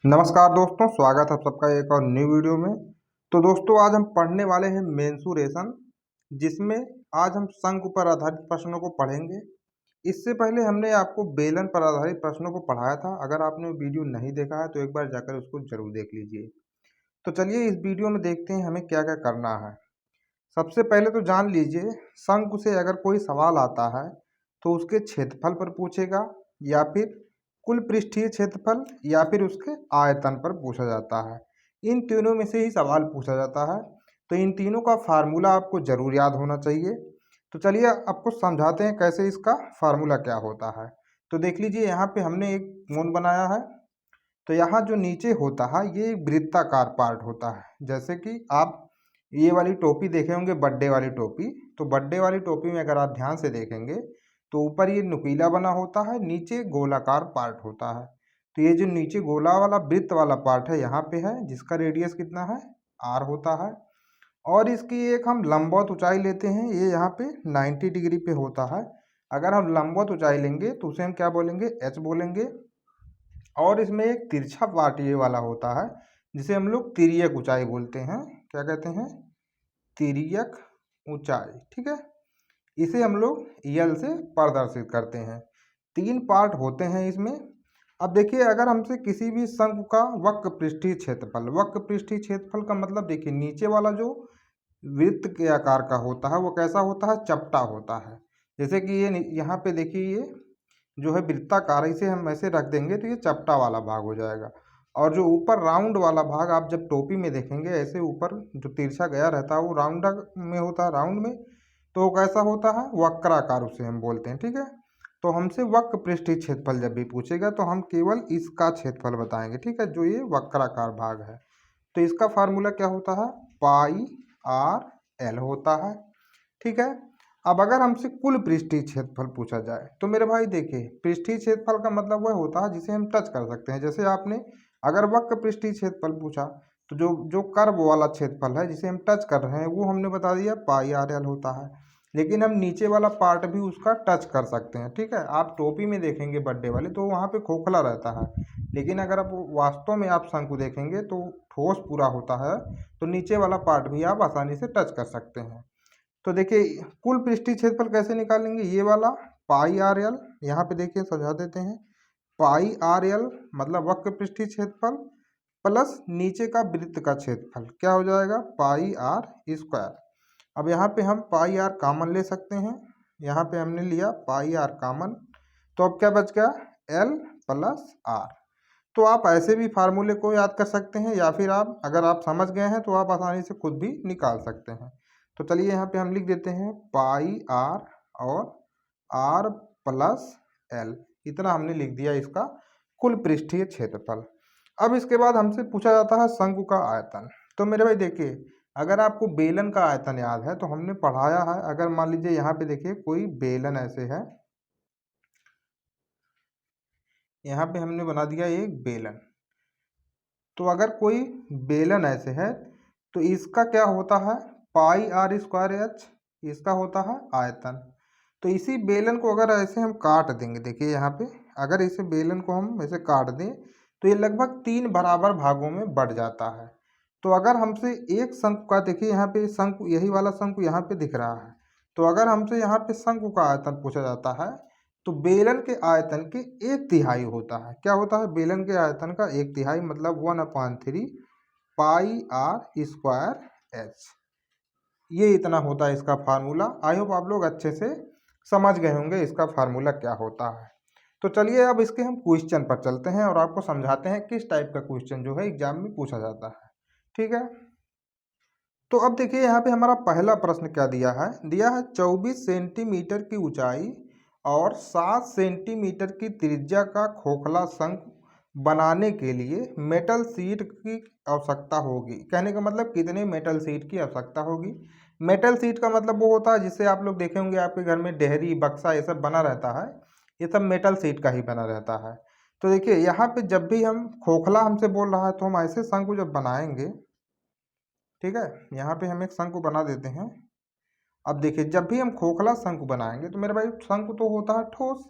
नमस्कार दोस्तों, स्वागत है सबका एक और न्यू वीडियो में। तो दोस्तों आज हम पढ़ने वाले हैं मेंसुरेशन, जिसमें आज हम शंकु पर आधारित प्रश्नों को पढ़ेंगे। इससे पहले हमने आपको बेलन पर आधारित प्रश्नों को पढ़ाया था। अगर आपने वीडियो नहीं देखा है तो एक बार जाकर उसको जरूर देख लीजिए। तो चलिए इस वीडियो में देखते हैं हमें क्या क्या करना है। सबसे पहले तो जान लीजिए, शंकु से अगर कोई सवाल आता है तो उसके क्षेत्रफल पर पूछेगा, या फिर कुल पृष्ठीय क्षेत्रफल, या फिर उसके आयतन पर पूछा जाता है। इन तीनों में से ही सवाल पूछा जाता है। तो इन तीनों का फार्मूला आपको ज़रूर याद होना चाहिए। तो चलिए आपको समझाते हैं कैसे इसका फार्मूला क्या होता है। तो देख लीजिए, यहाँ पे हमने एक कोण बनाया है। तो यहाँ जो नीचे होता है ये एक वृत्ताकार पार्ट होता है। जैसे कि आप ये वाली टोपी देखे होंगे, बर्थडे वाली टोपी। तो बर्थडे वाली टोपी में अगर आप ध्यान से देखेंगे तो ऊपर ये नुकीला बना होता है, नीचे गोलाकार पार्ट होता है। तो ये जो नीचे गोला वाला वृत्त वाला पार्ट है यहाँ पे है, जिसका रेडियस कितना है, आर होता है। और इसकी एक हम लंबवत ऊंचाई लेते हैं, ये यहाँ पे 90 डिग्री पे होता है। अगर हम लंबवत ऊंचाई लेंगे तो उसे हम क्या बोलेंगे, एच बोलेंगे। और इसमें एक तिरछा पार्ट ये वाला होता है, जिसे हम लोग तिर्यक ऊंचाई बोलते हैं। क्या कहते हैं, तिर्यक ऊंचाई। ठीक है, इसे हम लोग यल से प्रदर्शित करते हैं। तीन पार्ट होते हैं इसमें। अब देखिए, अगर हमसे किसी भी शंकु का वक्र पृष्ठीय क्षेत्रफल, वक्र पृष्ठीय क्षेत्रफल का मतलब देखिए नीचे वाला जो वृत्त के आकार का होता है वो कैसा होता है, चपटा होता है। जैसे कि ये यहाँ पे देखिए, ये जो है वृत्ताकार, इसे हम ऐसे रख देंगे तो ये चपटा वाला भाग हो जाएगा। और जो ऊपर राउंड वाला भाग आप जब टोपी में देखेंगे, ऐसे ऊपर जो तिरछा गया रहता है वो राउंड में होता है, राउंड में। तो वो कैसा होता है, वक्राकार उसे हम बोलते हैं। ठीक है, तो हमसे वक्र पृष्ठीय क्षेत्रफल जब भी पूछेगा तो हम केवल इसका क्षेत्रफल बताएंगे। ठीक है, जो ये वक्राकार भाग है। तो इसका फार्मूला क्या होता है, पाई आर एल होता है। ठीक है, अब अगर हमसे कुल पृष्ठीय क्षेत्रफल पूछा जाए तो मेरे भाई देखिए, पृष्ठीय क्षेत्रफल का मतलब वह होता है जिसे हम टच कर सकते हैं। जैसे आपने अगर वक्र पृष्ठीय क्षेत्रफल पूछा तो जो जो कर्व वाला क्षेत्रफल है जिसे हम टच कर रहे हैं वो हमने बता दिया पाई आर एल होता है। लेकिन हम नीचे वाला पार्ट भी उसका टच कर सकते हैं। ठीक है, आप टोपी में देखेंगे बर्थडे वाले तो वहाँ पे खोखला रहता है, लेकिन अगर आप वास्तव में आप शंकु देखेंगे तो ठोस पूरा होता है। तो नीचे वाला पार्ट भी आप आसानी से टच कर सकते हैं। तो देखिए कुल पृष्ठीय क्षेत्रफल कैसे निकालेंगे, ये वाला पाई आर एल, यहाँ पे देखिए समझा देते हैं। पाई आर एल मतलब वक्र पृष्ठीय क्षेत्रफल प्लस नीचे का वृत्त का क्षेत्रफल, क्या हो जाएगा, पाई आर स्क्वायर। अब यहाँ पे हम पाई आर कॉमन ले सकते हैं, यहाँ पे हमने लिया पाई आर कॉमन। तो अब क्या बच गया, एल प्लस आर। तो आप ऐसे भी फार्मूले को याद कर सकते हैं, या फिर आप अगर आप समझ गए हैं तो आप आसानी से खुद भी निकाल सकते हैं। तो चलिए यहाँ पे हम लिख देते हैं पाई आर और आर प्लस एल, इतना हमने लिख दिया इसका कुल पृष्ठीय क्षेत्रफल। अब इसके बाद हमसे पूछा जाता है शंकु का आयतन। तो मेरे भाई देखिए, अगर आपको बेलन का आयतन याद है तो हमने पढ़ाया है। अगर मान लीजिए यहाँ पे देखिए कोई बेलन ऐसे है, यहाँ पे हमने बना दिया एक बेलन। तो अगर कोई बेलन ऐसे है तो इसका क्या होता है, पाई आर स्क्वायर एच, इसका होता है आयतन। तो इसी बेलन को अगर ऐसे हम काट देंगे, देखिए यहाँ पे अगर इसे बेलन को हम ऐसे काट दें तो ये लगभग 3 बराबर भागों में बढ़ जाता है। तो अगर हमसे एक शंकु का, देखिए यहाँ पे शंकु, यही वाला शंकु यहाँ पे दिख रहा है। तो अगर हमसे यहाँ पे शंकु का आयतन पूछा जाता है तो बेलन के आयतन के 1/3 होता है। क्या होता है, बेलन के आयतन का 1/3 मतलब 1/3 पाई आर स्क्वायर एच। ये इतना होता है इसका फार्मूला। आई होप आप लोग अच्छे से समझ गए होंगे इसका फार्मूला क्या होता है। तो चलिए अब इसके हम क्वेश्चन पर चलते हैं और आपको समझाते हैं किस टाइप का क्वेश्चन जो है एग्जाम में पूछा जाता है। ठीक है, तो अब देखिए यहाँ पे हमारा पहला प्रश्न क्या दिया है, 24 सेंटीमीटर की ऊंचाई और 7 सेंटीमीटर की त्रिज्या का खोखला शंकु बनाने के लिए मेटल शीट की आवश्यकता होगी। कहने का मतलब कितने मेटल शीट की आवश्यकता होगी। मेटल शीट का मतलब वो होता है जिससे आप लोग देखे होंगे आपके घर में डेहरी बक्सा ये सब बना रहता है, ये सब मेटल शीट का ही बना रहता है। तो देखिए यहाँ पे जब भी हम खोखला हमसे बोल रहा है तो हम ऐसे शंकु जब बनाएंगे, ठीक है, यहाँ पे हम एक शंकु बना देते हैं। अब देखिए जब भी हम खोखला शंकु बनाएंगे तो मेरे भाई शंकु तो होता है ठोस,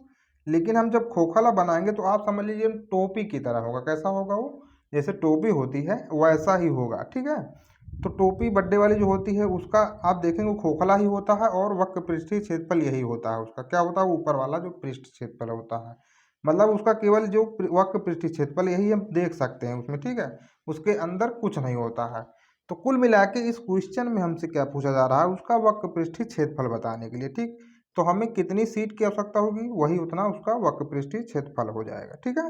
लेकिन हम जब खोखला बनाएंगे तो आप समझ लीजिए टोपी की तरह होगा। कैसा होगा वो, जैसे टोपी होती है वैसा ही होगा, ठीक है। तो टोपी बड्डे वाली जो होती है उसका आप देखेंगे खोखला ही होता है और वक्र पृष्ठीय क्षेत्रफल यही होता है उसका। क्या होता है, ऊपर वाला जो पृष्ठ क्षेत्रफल होता है, मतलब उसका केवल जो वक्र पृष्ठीय क्षेत्रफल यही हम देख सकते हैं उसमें, ठीक है। उसके अंदर कुछ नहीं होता है। तो कुल मिला के इस क्वेश्चन में हमसे क्या पूछा जा रहा है, उसका वक्र पृष्ठीय क्षेत्रफल बताने के लिए, ठीक। तो हमें कितनी सीट की आवश्यकता होगी, वही उतना उसका वक्र पृष्ठीय क्षेत्रफल हो जाएगा, ठीक है।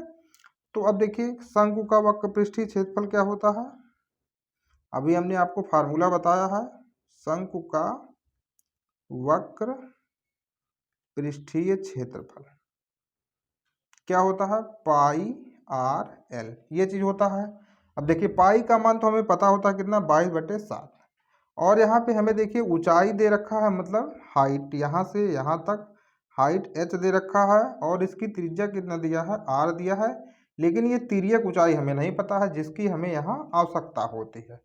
तो अब देखिए शंकु का वक्र पृष्ठीय क्षेत्रफल क्या होता है। अभी हमने आपको फार्मूला बताया है, शंकु का वक्र पृष्ठीय क्षेत्रफल क्या होता है, पाई आर एल, ये चीज होता है। अब देखिए पाई का मान तो हमें पता होता है कितना, 22/7। और यहाँ पे हमें देखिए ऊंचाई दे रखा है, मतलब हाइट यहाँ से यहाँ तक हाइट h दे रखा है, और इसकी त्रिज्या कितना दिया है, r दिया है। लेकिन ये तिर्यक ऊंचाई हमें नहीं पता है जिसकी हमें यहाँ आवश्यकता होती है।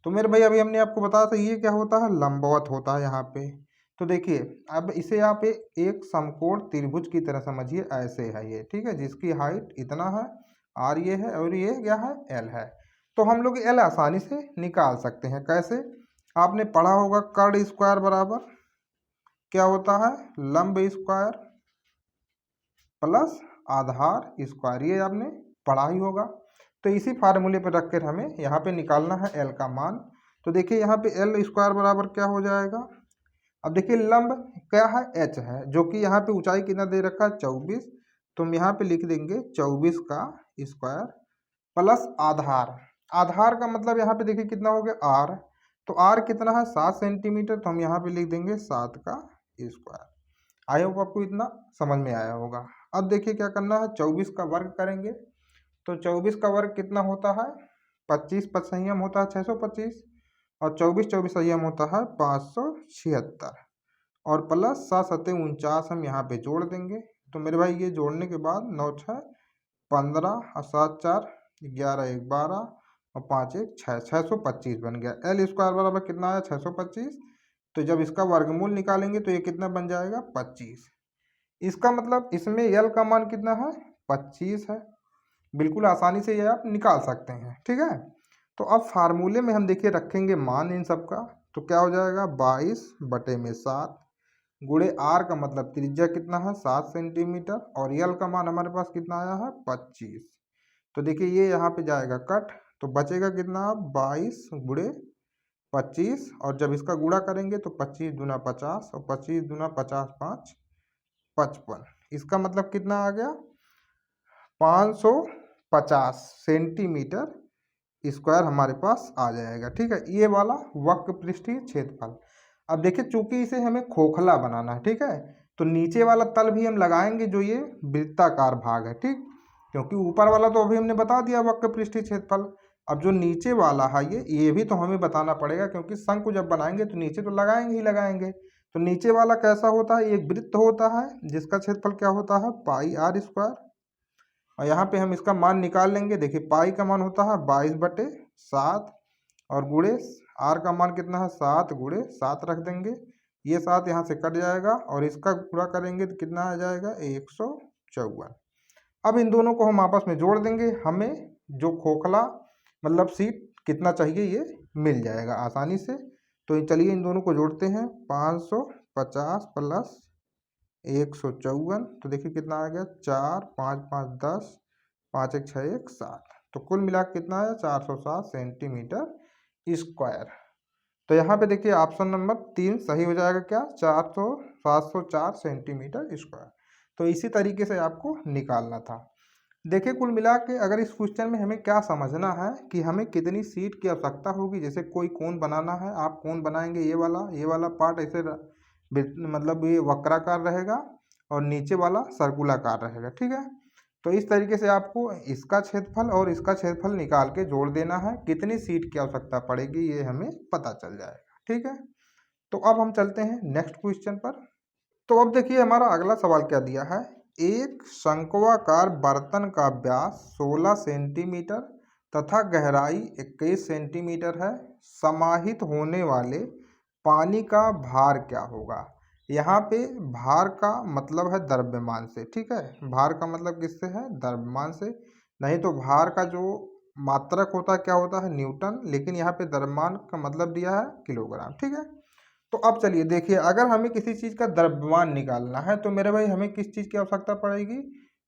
तो मेरे भाई अभी हमने आपको बताया था ये क्या होता है, लंबवत होता है यहाँ पे। तो देखिए अब इसे आप एक समकोण त्रिभुज की तरह समझिए, ऐसे है ये, ठीक है, जिसकी हाइट इतना है, r ये है और ये क्या है, l है। तो हम लोग l आसानी से निकाल सकते हैं। कैसे, आपने पढ़ा होगा कर्ण स्क्वायर बराबर क्या होता है, लंब स्क्वायर प्लस आधार स्क्वायर, ये आपने पढ़ा ही होगा। तो इसी फार्मूले पर रखकर हमें यहाँ पे निकालना है एल का मान। तो देखिए यहाँ पे एल स्क्वायर बराबर क्या हो जाएगा। अब देखिए लंब क्या है, एच है, जो कि यहाँ पे ऊंचाई कितना दे रखा है, 24। तो हम यहाँ पे लिख देंगे 24 का स्क्वायर प्लस आधार। आधार का मतलब यहाँ पे देखिए कितना हो गया, आर। तो आर कितना है, 7 सेंटीमीटर। तो हम यहाँ पे लिख देंगे 7 का स्क्वायर। आई होप आपको इतना समझ में आया होगा। अब देखिए क्या करना है, 24 का वर्ग करेंगे। तो 24 का वर्ग कितना होता है, 25 संयम होता है 625, और 24 24 संयम होता है 576, और प्लस 7 7 49 हम यहाँ पे जोड़ देंगे। तो मेरे भाई ये जोड़ने के बाद 9 6 15 और 7 4 11 1 12 और 5 1 6 625 बन गया। एल स्क्वायर बराबर कितना आया, 625। तो जब इसका वर्गमूल निकालेंगे तो ये कितना बन जाएगा, 25। इसका मतलब इसमें एल का मान कितना है, 25 है। बिल्कुल आसानी से ये आप निकाल सकते हैं, ठीक है। तो अब फार्मूले में हम देखिए रखेंगे मान इन सब का। तो क्या हो जाएगा, 22/7 गुणे आर का मतलब त्रिज्या कितना है, 7 सेंटीमीटर, और यल का मान हमारे पास कितना आया है, 25। तो देखिए ये यहाँ पे जाएगा कट, तो बचेगा कितना, 22/25, और जब इसका गुणा करेंगे तो 25 दूना 50 और 25 दूना 50 5 55। इसका मतलब कितना आ गया, 550 सेंटीमीटर स्क्वायर हमारे पास आ जाएगा, ठीक है। ये वाला वक्र पृष्ठीय क्षेत्रफल। अब देखिए चूंकि इसे हमें खोखला बनाना है, ठीक है, तो नीचे वाला तल भी हम लगाएंगे जो ये वृत्ताकार भाग है, ठीक। क्योंकि ऊपर वाला तो अभी हमने बता दिया वक्र पृष्ठीय क्षेत्रफल। अब जो नीचे वाला है ये भी तो हमें बताना पड़ेगा, क्योंकि शंकु जब बनाएंगे तो नीचे तो लगाएंगे ही लगाएंगे। तो नीचे वाला कैसा होता है, एक वृत्त होता है जिसका क्षेत्रफल क्या होता है, पाई आर स्क्वायर। और यहाँ पे हम इसका मान निकाल लेंगे। देखिए पाई का मान होता है 22/7, और गुणे आर का मान कितना है, 7 गुणे 7 रख देंगे। ये 7 यहाँ से कट जाएगा और इसका पूरा करेंगे तो कितना आ जाएगा, 154। अब इन दोनों को हम आपस में जोड़ देंगे, हमें जो खोखला मतलब सीट कितना चाहिए ये मिल जाएगा आसानी से। तो चलिए इन दोनों को जोड़ते हैं, 550 प्लस 154। तो देखिए कितना आ गया, 4 5 5 10 5 1 6 1 7। तो कुल मिला के कितना आया, 407 सेंटीमीटर स्क्वायर। तो यहाँ पे देखिए ऑप्शन नंबर 3 सही हो जाएगा, क्या, 704 सेंटीमीटर स्क्वायर। तो इसी तरीके से आपको निकालना था। देखिए कुल मिला के अगर इस क्वेश्चन में हमें क्या समझना है कि हमें कितनी सीट की आवश्यकता होगी। जैसे कोई कोण बनाना है, आप कोण बनाएंगे, ये वाला पार्ट ऐसे मतलब ये वक्राकार रहेगा और नीचे वाला सर्कुलाकार रहेगा, ठीक है। तो इस तरीके से आपको इसका क्षेत्रफल और इसका क्षेत्रफल निकाल के जोड़ देना है, कितनी सीट की आवश्यकता पड़ेगी ये हमें पता चल जाएगा, ठीक है। तो अब हम चलते हैं नेक्स्ट क्वेश्चन पर। तो अब देखिए हमारा अगला सवाल क्या दिया है, एक शंक्वाकार बर्तन का व्यास 16 सेंटीमीटर तथा गहराई 21 सेंटीमीटर है। समाहित होने वाले पानी का भार क्या होगा। यहाँ पे भार का मतलब है द्रव्यमान से, ठीक है। भार का मतलब किससे है, द्रव्यमान से। नहीं तो भार का जो मात्रक होता है क्या होता है, न्यूटन, लेकिन यहाँ पे द्रव्यमान का मतलब दिया है किलोग्राम। ठीक है, तो अब चलिए देखिए, अगर हमें किसी चीज़ का द्रव्यमान निकालना है तो मेरे भाई हमें किस चीज़ की आवश्यकता पड़ेगी,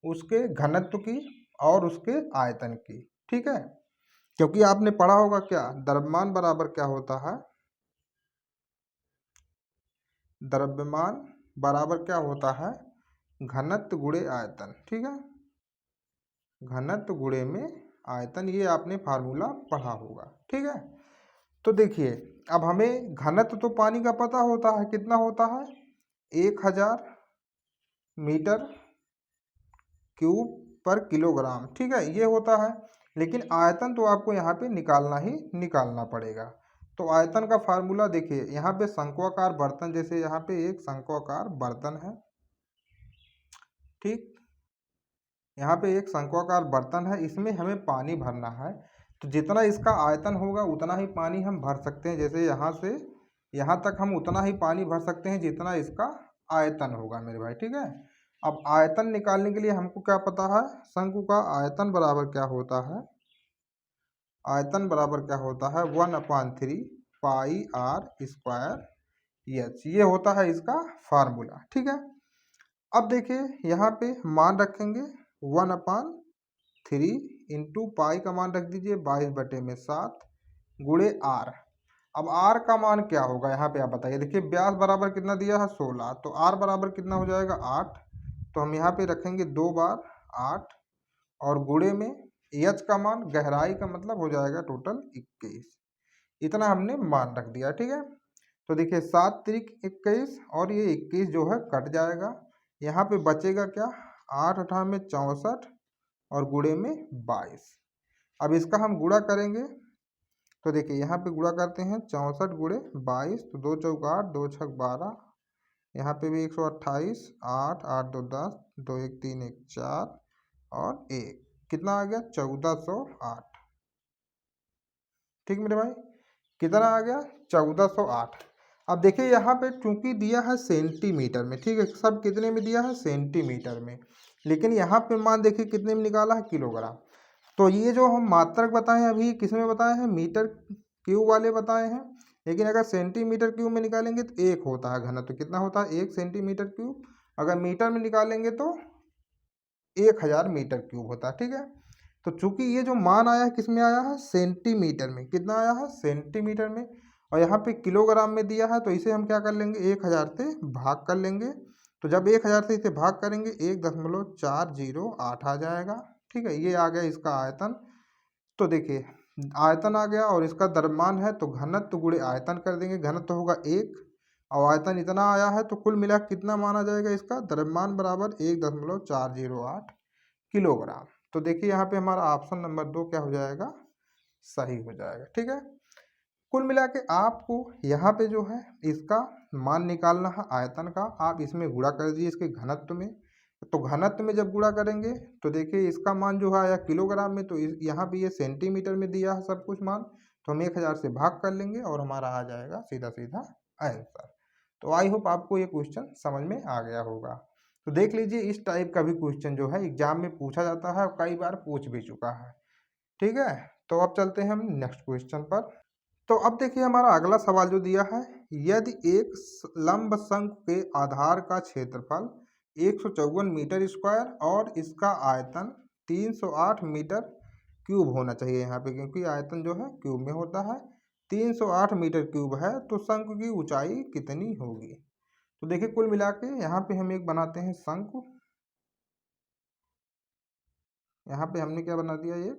उसके घनत्व की और उसके आयतन की। ठीक है, क्योंकि आपने पढ़ा होगा क्या, द्रव्यमान बराबर क्या होता है, द्रव्यमान बराबर क्या होता है, घनत्व गुणे आयतन। ठीक है, घनत्व गुणे में आयतन, ये आपने फार्मूला पढ़ा होगा। ठीक है, तो देखिए अब हमें घनत्व तो पानी का पता होता है, कितना होता है, 1000 मीटर क्यूब पर किलोग्राम। ठीक है, ये होता है, लेकिन आयतन तो आपको यहाँ पे निकालना ही निकालना पड़ेगा। तो आयतन का फार्मूला देखिए, यहाँ पे शंक्वाकार बर्तन, जैसे यहाँ पे एक शंक्वाकार बर्तन है, ठीक, यहाँ पे एक शंक्वाकार बर्तन है, इसमें हमें पानी भरना है, तो जितना इसका आयतन होगा उतना ही पानी हम भर सकते हैं। जैसे यहाँ से यहाँ तक हम उतना ही पानी भर सकते हैं जितना इसका आयतन होगा मेरे भाई। ठीक है, अब आयतन निकालने के लिए हमको क्या पता है, शंकु का आयतन बराबर क्या होता है, आयतन बराबर क्या होता है, 1/3 पाई आर स्क्वायर एच, ये होता है इसका फार्मूला। ठीक है, अब देखिए यहाँ पे मान रखेंगे 1/3 इंटू पाई का मान रख दीजिए 22/7 गुणे आर। अब आर का मान क्या होगा यहाँ पे आप बताइए। देखिए व्यास बराबर कितना दिया है 16, तो आर बराबर कितना हो जाएगा 8, तो हम यहाँ पे रखेंगे 2 बार 8 और गुणे में एच का मान, गहराई का मतलब हो जाएगा टोटल 21, इतना हमने मान रख दिया। ठीक है, तो देखिए 7 त्रिक 21 और ये 21 जो है कट जाएगा, यहाँ पे बचेगा क्या, 8 8 में 64 और गुणे में 22। अब इसका हम गुणा करेंगे, तो देखिए यहाँ पे गुणा करते हैं 64 गुणे 22, तो 2 चौक 8, 2 छक 12, यहाँ पे भी 128, 8 8 2 10, 2 1 3 1 4 और 1, कितना आ गया 1408। ठीक मेरे भाई, कितना आ गया 1408। अब देखिए यहाँ पे चूंकि दिया है सेंटीमीटर में, ठीक है, सब कितने में दिया है, सेंटीमीटर में, लेकिन यहाँ पे मान देखिए कितने में निकाला है, किलोग्राम। तो ये जो हम मात्रक बताए हैं अभी किस में बताए हैं, मीटर क्यूब वाले बताए हैं, लेकिन अगर सेंटीमीटर क्यूब में निकालेंगे तो एक होता है घनत्व, तो कितना होता है 1 सेंटीमीटर क्यूब, अगर मीटर में निकालेंगे तो 1000 मीटर क्यूब होता है। ठीक है, तो चूंकि ये जो मान आया है किस में आया है, सेंटीमीटर में, कितना आया है, सेंटीमीटर में, और यहाँ पे किलोग्राम में दिया है, तो इसे हम क्या कर लेंगे 1000 से भाग कर लेंगे, तो जब 1000 से इसे भाग करेंगे 1.408 आ जाएगा। ठीक है, ये आ गया इसका आयतन। तो देखिए आयतन आ गया और इसका द्रव्यमान है, तो घनत्व गुणे आयतन कर देंगे, घनत्व होगा 1 और आयतन इतना आया है, तो कुल मिला कितना माना जाएगा इसका, द्रव्यमान बराबर 1.408 किलोग्राम। तो देखिए यहाँ पे हमारा ऑप्शन नंबर 2 क्या हो जाएगा, सही हो जाएगा। ठीक है, कुल मिला के आपको यहाँ पे जो है इसका मान निकालना है आयतन का, आप इसमें गुणा कर दीजिए इसके घनत्व में, तो घनत्व में जब गुणा करेंगे तो देखिए इसका मान जो है आया किलोग्राम में, तो यहाँ पे ये सेंटीमीटर में दिया है सब कुछ मान, तो हम 1000 से भाग कर लेंगे और हमारा आ जाएगा सीधा सीधा आंसर। तो आई होप आपको ये क्वेश्चन समझ में आ गया होगा। तो देख लीजिए इस टाइप का भी क्वेश्चन जो है एग्जाम में पूछा जाता है और कई बार पूछ भी चुका है। ठीक है, तो अब चलते हैं हम नेक्स्ट क्वेश्चन पर। तो अब देखिए हमारा अगला सवाल जो दिया है, यदि एक लंब शंकु के आधार का क्षेत्रफल 154 मीटर स्क्वायर और इसका आयतन 308 मीटर क्यूब होना चाहिए यहाँ पे, क्योंकि आयतन जो है क्यूब में होता है, 308 मीटर क्यूब है, तो शंकु की ऊंचाई कितनी होगी। तो देखिए कुल मिला के यहाँ पे हम एक बनाते हैं शंकु, यहाँ पे हमने क्या बना दिया, ये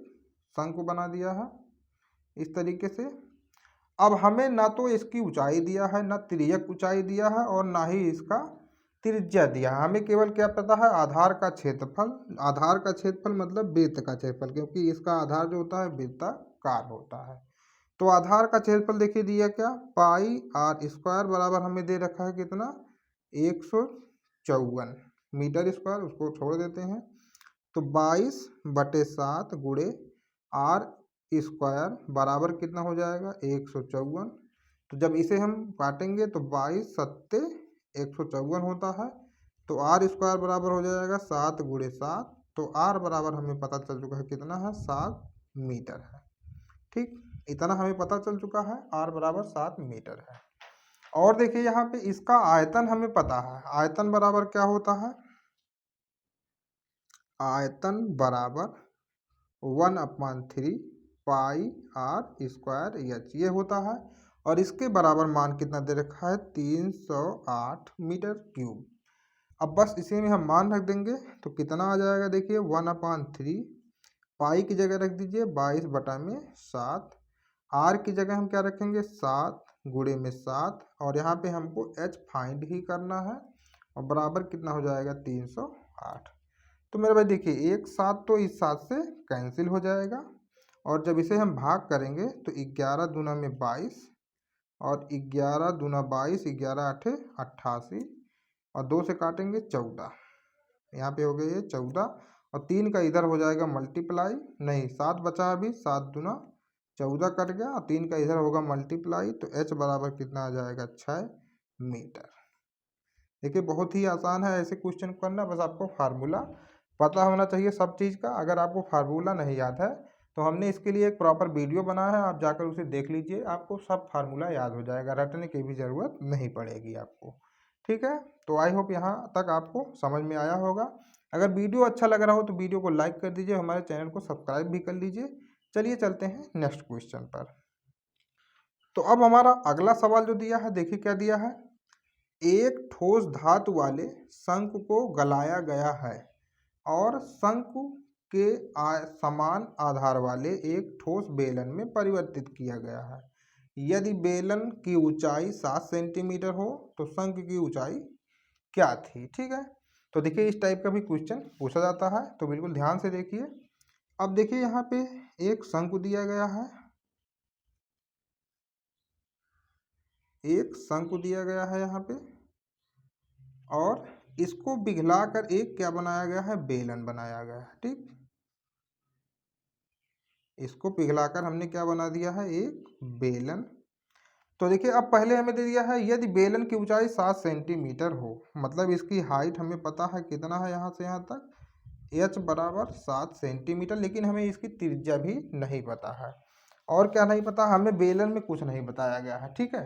शंकु बना दिया है इस तरीके से। अब हमें ना तो इसकी ऊंचाई दिया है, ना तिर्यक ऊंचाई दिया है और ना ही इसका त्रिज्या दिया है, हमें केवल क्या पता है आधार का क्षेत्रफल। आधार का क्षेत्रफल मतलब वृत्त का क्षेत्रफल, क्योंकि इसका आधार जो होता है वृत्ताकार होता है। तो आधार का क्षेत्रफल देखिए दिया क्या, पाई आर स्क्वायर बराबर हमें दे रखा है कितना, 154 मीटर स्क्वायर, उसको छोड़ देते हैं, तो 22/7 गुणे आर स्क्वायर बराबर कितना हो जाएगा 154। तो जब इसे हम काटेंगे तो 22 सत्ते 154 होता है, तो आर स्क्वायर बराबर हो जाएगा 7 गुणे 7, तो आर बराबर हमें पता चल चुका है कितना है 7 मीटर है। ठीक, इतना हमें पता चल चुका है, r बराबर 7 मीटर है। और देखिए यहाँ पे इसका आयतन हमें पता है, आयतन बराबर क्या होता है, आयतन बराबर 1/3 पाई r स्क्वायर एच ये होता है। और इसके बराबर मान कितना दे रखा है, 308 मीटर क्यूब। अब बस इसी में हम मान रख देंगे तो कितना आ जाएगा, देखिए 1/3 पाई की जगह रख दीजिए 22/7, आर की जगह हम क्या रखेंगे 7 गुणे में 7, और यहाँ पे हमको एच फाइंड ही करना है, और बराबर कितना हो जाएगा 308। तो मेरे भाई देखिए एक 7 तो इस 7 से कैंसिल हो जाएगा, और जब इसे हम भाग करेंगे तो 11 दूना में 22, और 11 दूना 22, 11 8 88, और 2 से काटेंगे 14, यहाँ पे हो गए ये 14, और 3 का इधर हो जाएगा मल्टीप्लाई, नहीं 7 बचा अभी, 7 दूना 14 कट गया, और 3 का इधर होगा मल्टीप्लाई, तो h बराबर कितना आ जाएगा 6 मीटर। देखिए बहुत ही आसान है ऐसे क्वेश्चन करना, बस आपको फार्मूला पता होना चाहिए सब चीज़ का। अगर आपको फार्मूला नहीं याद है तो हमने इसके लिए एक प्रॉपर वीडियो बनाया है, आप जाकर उसे देख लीजिए, आपको सब फार्मूला याद हो जाएगा, रटने की भी ज़रूरत नहीं पड़ेगी आपको। ठीक है, तो आई होप यहाँ तक आपको समझ में आया होगा। अगर वीडियो अच्छा लग रहा हो तो वीडियो को लाइक कर दीजिए, हमारे चैनल को सब्सक्राइब भी कर लीजिए। चलिए चलते हैं नेक्स्ट क्वेश्चन पर। तो अब हमारा अगला सवाल जो दिया है, देखिए क्या दिया है, एक ठोस धातु वाले शंकु को गलाया गया है और शंकु के समान आधार वाले एक ठोस बेलन में परिवर्तित किया गया है। यदि बेलन की ऊंचाई 7 सेंटीमीटर हो तो शंकु की ऊंचाई क्या थी। ठीक है, तो देखिए इस टाइप का भी क्वेश्चन पूछा जाता है, तो बिल्कुल ध्यान से देखिए। अब देखिए यहाँ पे एक शंकु दिया गया है, एक शंकु दिया गया है यहाँ पे, और इसको पिघलाकर एक क्या बनाया गया है, बेलन बनाया गया है। ठीक, इसको पिघलाकर हमने क्या बना दिया है, एक बेलन। तो देखिए अब पहले हमें दे दिया है यदि बेलन की ऊंचाई 7 सेंटीमीटर हो, मतलब इसकी हाइट हमें पता है कितना है यहाँ से यहाँ तक, h बराबर 7 सेंटीमीटर, लेकिन हमें इसकी त्रिज्या भी नहीं पता है। और क्या नहीं पता, हमें बेलन में कुछ नहीं बताया गया है। ठीक है,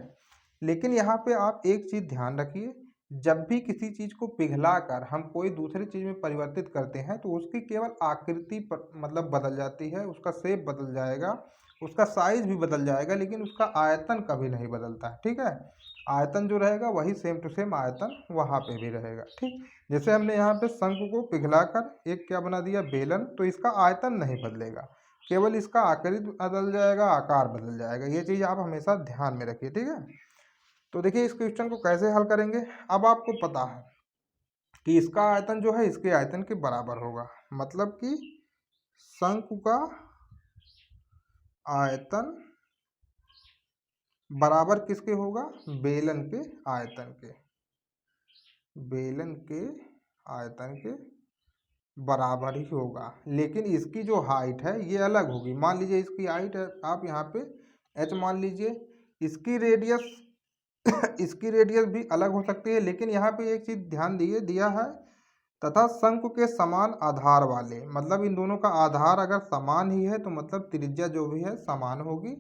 लेकिन यहाँ पे आप एक चीज़ ध्यान रखिए, जब भी किसी चीज़ को पिघलाकर हम कोई दूसरी चीज़ में परिवर्तित करते हैं तो उसकी केवल आकृति पर मतलब बदल जाती है, उसका शेप बदल जाएगा, उसका साइज भी बदल जाएगा, लेकिन उसका आयतन कभी नहीं बदलता है। ठीक है, आयतन जो रहेगा वही सेम टू सेम आयतन वहाँ पे भी रहेगा। ठीक, जैसे हमने यहाँ पे शंकु को पिघलाकर एक क्या बना दिया, बेलन, तो इसका आयतन नहीं बदलेगा, केवल इसका आकृति बदल जाएगा, आकार बदल जाएगा। ये चीज़ आप हमेशा ध्यान में रखिए। ठीक है, तो देखिए इस क्वेश्चन को कैसे हल करेंगे। अब आपको पता है कि इसका आयतन जो है इसके आयतन के बराबर होगा, मतलब कि शंकु का आयतन बराबर किसके होगा, बेलन के आयतन के, बेलन के आयतन के बराबर ही होगा। लेकिन इसकी जो हाइट है ये अलग होगी। मान लीजिए इसकी हाइट है आप यहाँ पे h मान लीजिए, इसकी रेडियस इसकी रेडियस भी अलग हो सकती है, लेकिन यहाँ पे एक चीज़ ध्यान दिए दिया है, तथा शंकु के समान आधार वाले, मतलब इन दोनों का आधार अगर समान ही है तो मतलब त्रिज्या जो भी है समान होगी।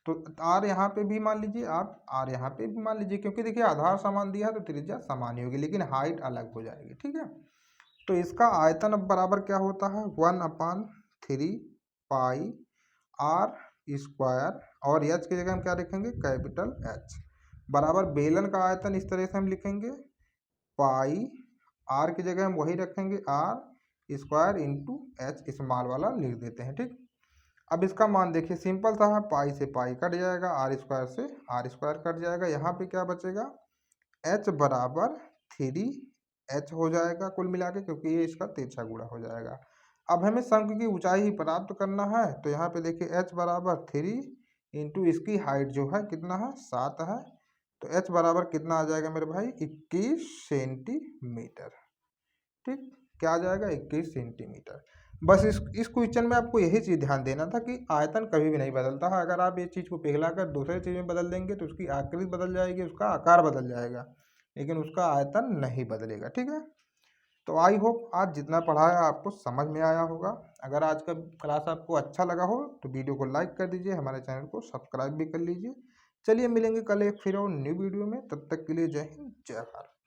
तो आर यहाँ पे भी मान लीजिए आप, आर यहाँ पे भी मान लीजिए, क्योंकि देखिए आधार समान दिया है तो त्रिज्या समान ही होगी, लेकिन हाइट अलग हो जाएगी। ठीक है, तो इसका आयतन अब बराबर क्या होता है, 1/3 पाई आर स्क्वायर, और एच की जगह हम क्या लिखेंगे, कैपिटल एच, बराबर बेलन का आयतन इस तरह से हम लिखेंगे, पाई आर की जगह हम वही रखेंगे, R square into H small वाला लिख देते हैं। ठीक, अब इसका मान देखिए सिंपल सा है, पाई से पाई कट जाएगा, आर स्क्वायर से आर स्क्वायर कट जाएगा, यहाँ पे क्या बचेगा, एच बराबर 3h हो जाएगा कुल मिला के, क्योंकि ये इसका तिरछा गुणा हो जाएगा। अब हमें शंकु की ऊंचाई ही प्राप्त करना है, तो यहाँ पे देखिए h बराबर 3 इंटू इसकी हाइट जो है कितना है, 7 है, तो h बराबर कितना आ जाएगा मेरे भाई, 21 सेंटीमीटर। ठीक, क्या आ जाएगा, 21 सेंटीमीटर। बस इस क्वेश्चन में आपको यही चीज़ ध्यान देना था कि आयतन कभी भी नहीं बदलता है। अगर आप ये चीज़ को पिघलाकर दूसरे चीज़ में बदल देंगे तो उसकी आकृति बदल जाएगी, उसका आकार बदल जाएगा, लेकिन उसका आयतन नहीं बदलेगा। ठीक है, तो आई होप आज जितना पढ़ाया आपको समझ में आया होगा। अगर आज का क्लास आपको अच्छा लगा हो तो वीडियो को लाइक कर दीजिए, हमारे चैनल को सब्सक्राइब भी कर लीजिए। चलिए मिलेंगे कल एक फिर और न्यू वीडियो में, तब तक के लिए जय हिंद जय भारत।